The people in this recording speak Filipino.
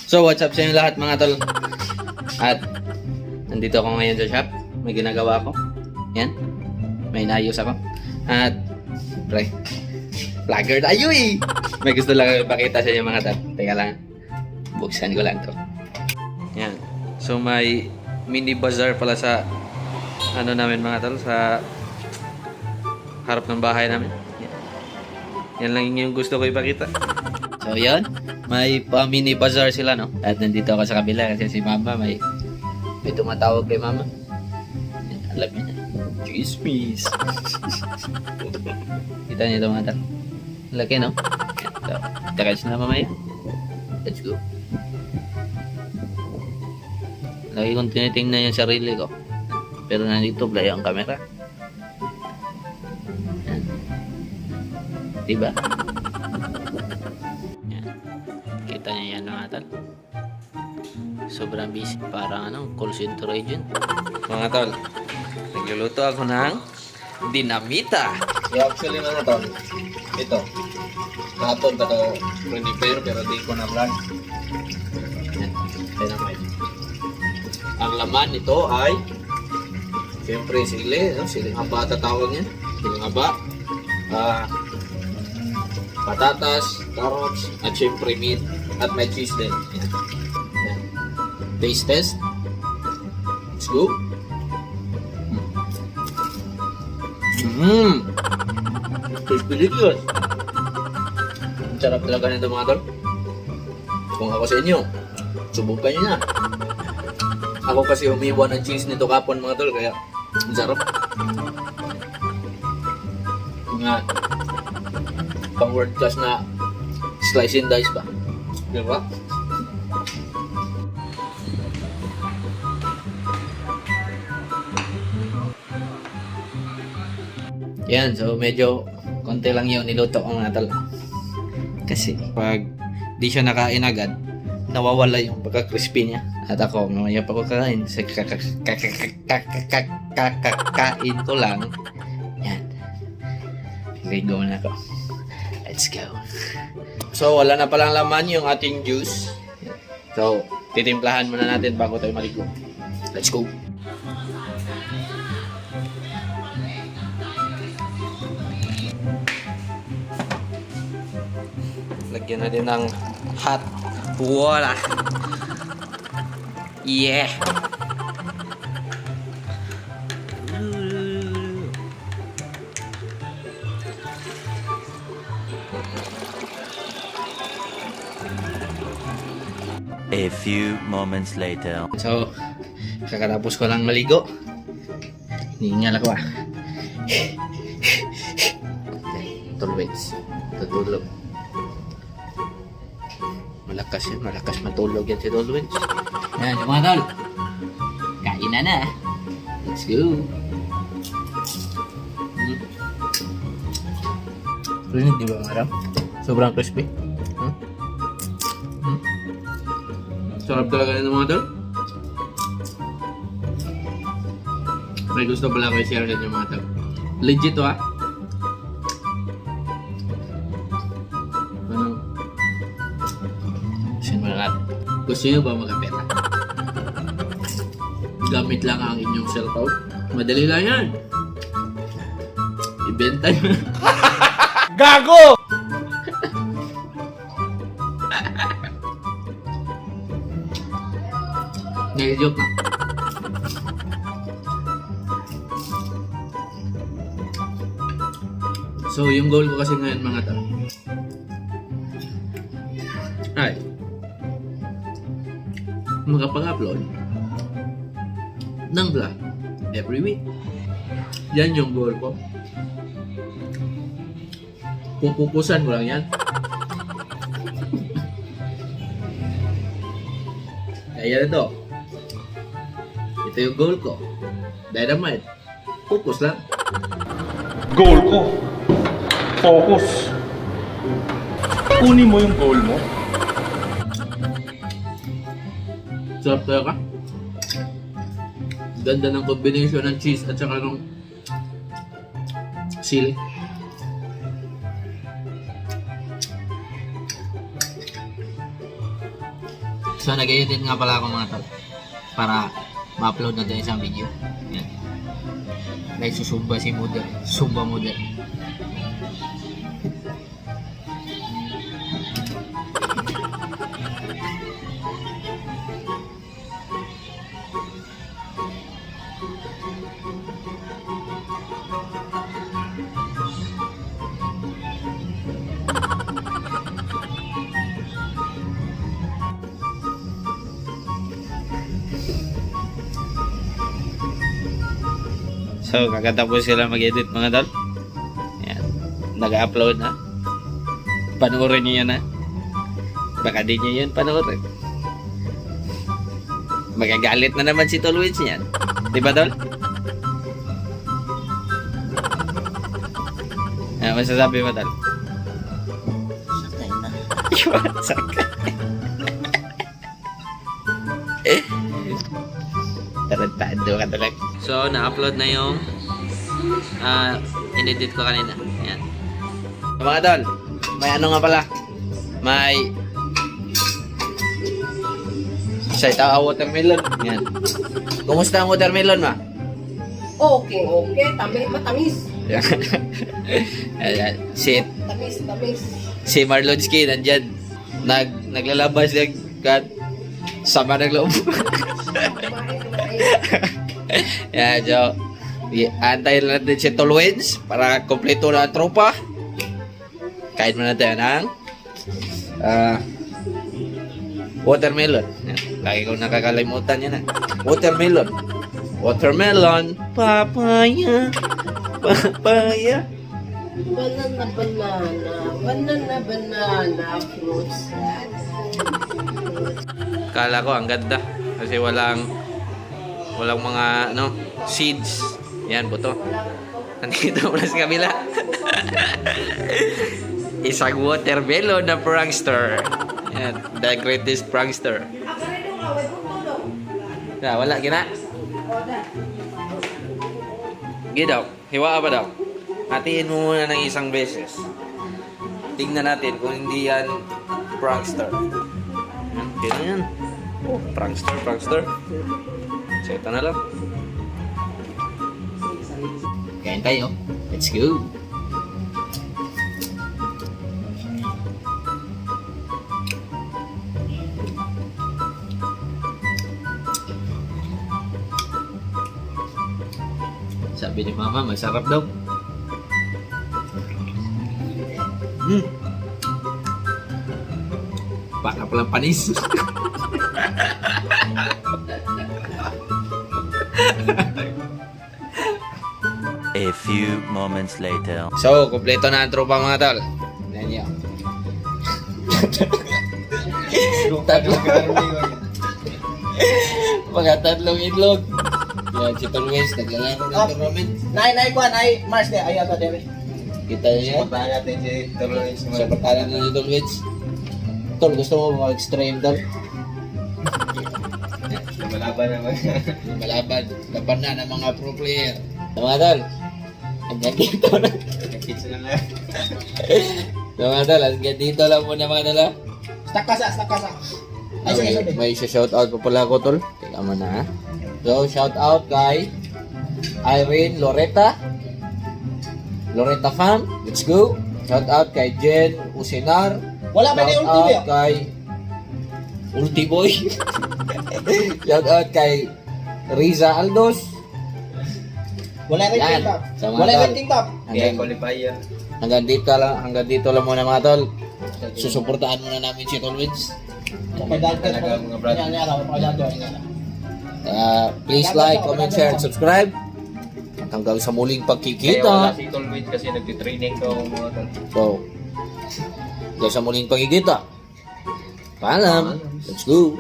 So what's up sa inyo lahat mga tol? At nandito ako ngayon sa shop. May ginagawa ako. Yan. May inayos ako. At pre, vlogger tayo eh. May gusto lang ipakita sa inyo mga tol. Teka lang. Buksan ko lang to. Yan. So may mini bazaar pala sa ano namin mga tol, sa harap ng bahay namin. Yan lang yung gusto ko ipakita. So yan, may pa-mini bazaar sila, no? At nandito ako sa kabila kasi si mama may tumatawag kay mama. Yan, alam niya na. Chismis. Kita niyo ito mga tol. Laki, no? So, takas na mamaya. Let's go. Lagi kong tinitingnan yung sarili ko. Pero nandito play ang camera. Yan. Diba? Kita niyo yan mga tol. Sobrang busy. Parang call center agent. Mga tol, nagluluto ako ng dinamita. Yeah, actually mga tol, ito. Kahapon pa ito prepare pero di ko na vlog. Yan. Dynamite. Ang laman nito ay siyempre sili, no? Siling haba tatawag niya. Siling haba. Patatas, carrots, at siyempre meat, at may cheese din. Yan. Yan. Taste test. Let's go. Delicious. Ang sarap talaga nito mga tol. Kung ako sa inyo, subukan nyo na. Ako kasi umiwan ng cheese nito kapon mga tol, kaya ang sarap. Nga, pang world class na slice and dice ba? Diba? Yan, so medyo konti lang yung niluto ko mga tol. Kasi pag di siya nakain agad, nawawala yung pagka-crispy niya. At ako, mamaya pa ko kakain. Kakain ko lang. Yan. Ligo na ako. Let's go. So, wala na palang laman yung ating juice. So, titimplahan muna natin bago tayo maligo. Let's go. Lagyan natin ng hot water. Yeah. A few moments later. So, kakatapos ko lang maligo. Hihingal ako Tulwits. Tutulog. Malakas yan. Malakas matulog yan si Tulwits. Yan, yung mga tol. Kain na. Let's go. Rinig, di ba mga tol? Sobrang crispy. Sarap talaga nito mga tol. May gusto pala ko i-share din yung mga tol. Legit to Ano? Simulan. Gusto nyo ba magkapera? Gamit lang ang inyong cellphone. Madali lang yan. Ibenta nyo. Gago! Nag-joke na. So, yung goal ko kasi ngayon mga tao ay makapag-upload ng vlog every week. Yan yung goal ko. Pupupusan ko lang yan. Kaya ito. Ito yung goal ko. Dynamite. Focus lang. Goal ko. Focus. Kunin mo yung goal mo. Sarap talaga. Ganda ng combination ng cheese at saka ng sili. So, nag-edit nga pala ako mga tol. Para ma-upload na ito isang video. Yan. Dahil susumba si Mother. Sumba Mother. So, kakatapos sila mag-edit mga tol. Yan. Nag-upload na. Panoorin niyo yan ha. Baka di niyo yan panoorin. Magagalit na naman si Tol Wins yan. Di ba tol? Masasabi mo tol? Sakay na. Sakay. Tarantado ka talaga. So, na-upload na yung in-edit ko kanina. Ayan. Mga tol, may ano nga pala. May sa watermelon. Ayan. Kumusta ang watermelon, ma? Okay. Matamis. Ayan. Tamis. Si Marlonski nandyan. Naglalabas ng sama ng loob. Yan, so antayin lang natin si Tol Wins para kompleto na ang tropa. Kain muna tayo ng watermelon. Yan. Lagi kong nakakalimutan yan. Watermelon. Papaya. Banana fruits. Kala ko ang ganda kasi walang mga seeds. Yan, buto. Nandito muna sa kabila. Isang watermelon na prankster. Yan, the greatest prankster. Wala, gina. Daw, hiwa ba daw? Hatiin mo muna ng isang beses. Tingnan natin kung hindi yan prankster. Yan, yan. Oh, prankster. So, ito na lang. Kain tayo. Let's go. Sabi ni Mama, masarap daw. Para palang panis. A few moments later. So, kompleto na ang tropa mga tol. Tignan niyo. Mga tatlong itlog. Yan, si Tol Wins, naglalaro ng tournament. Nay, Mars de, ayaw sa dere. Kita niyo yan. Puntahan natin si Tol Wins. Sa pagkalan na ni Tol Wins. Tol, gusto mo mag-stream, Tol? Lumalaban naman. Malaban. Laban na ng mga pro player. So, mga tol, hanggang dito na. Nag-kitsa na lang. So, mga tol, hanggang dito lang muna mga tol. Stack ka sa. Ay, sige. May shoutout pa pala ako, Tol. Teka mo na. So, shoutout kay Irene Loretta Fam. Let's go. Shoutout kay Jen Usinar. Wala ba na yung ulti, Shoutout kay Ulti Boy. Shoutout kay Riza Aldos. Wala rin Yan. tingtap. Sa mga Wala tol. rin tingtap. Hanggang dito lang mga tol. Susuportahan muna namin si Tol Wins. Please like, comment, share, and subscribe. At hanggang sa muling pagkikita. si Tol Wins kasi nagtitraining ko mga tol. So, hanggang sa muling pagkikita. Paalam. Let's go.